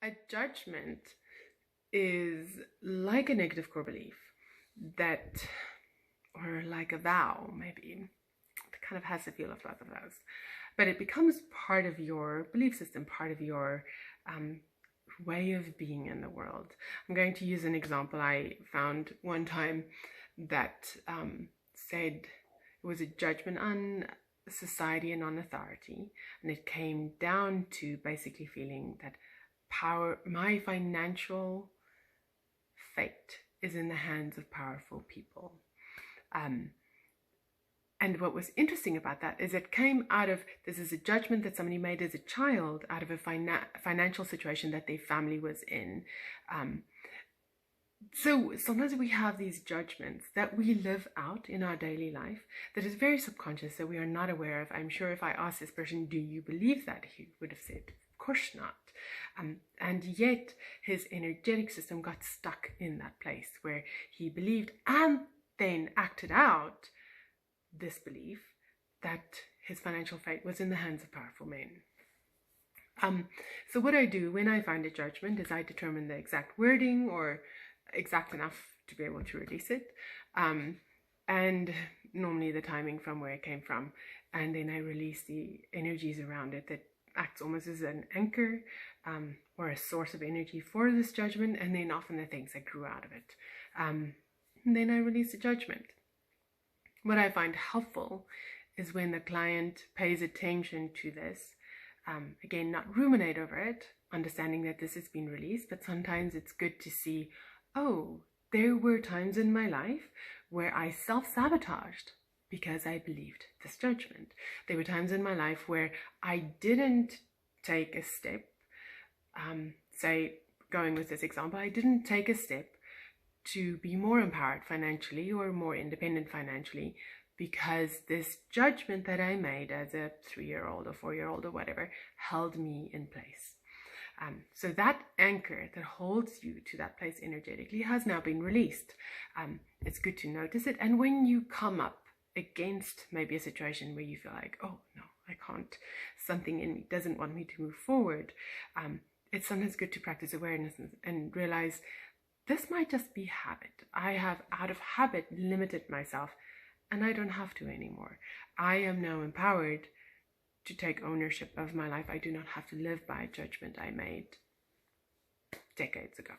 A judgment is like a negative core belief that, or like a vow, maybe. It kind of has the feel of both of those. But it becomes part of your belief system, part of your way of being in the world. I'm going to use an example I found one time that said it was a judgment on society and on authority, and it came down to basically feeling that my financial fate is in the hands of powerful people. And what was interesting about that is it came out of, this is a judgment that somebody made as a child out of a financial situation that their family was in. So sometimes we have these judgments that we live out in our daily life that is very subconscious, that we are not aware of. I'm sure if I asked this person, do you believe that? He would have said, of course not. And yet his energetic system got stuck in that place where he believed and then acted out this belief that his financial fate was in the hands of powerful men. So what I do when I find a judgment is I determine the exact wording, or exact enough to be able to release it, and normally the timing from where it came from, and then I release the energies around it that acts almost as an anchor or a source of energy for this judgment, and then often the things that grew out of it. And then I release the judgment. What I find helpful is when the client pays attention to this, again, not ruminate over it, understanding that this has been released, but sometimes it's good to see, oh, there were times in my life where I self-sabotaged because I believed this judgment. There were times in my life where I didn't take a step, say, going with this example, I didn't take a step to be more empowered financially or more independent financially because this judgment that I made as a 3-year-old or 4-year-old or whatever held me in place. So that anchor that holds you to that place energetically has now been released. It's good to notice it. And when you come up against maybe a situation where you feel like, oh no, I can't, something in me doesn't want me to move forward, it's sometimes good to practice awareness and realize this might just be habit. I have out of habit limited myself, and I don't have to anymore. I am now empowered to take ownership of my life. I do not have to live by a judgment I made decades ago.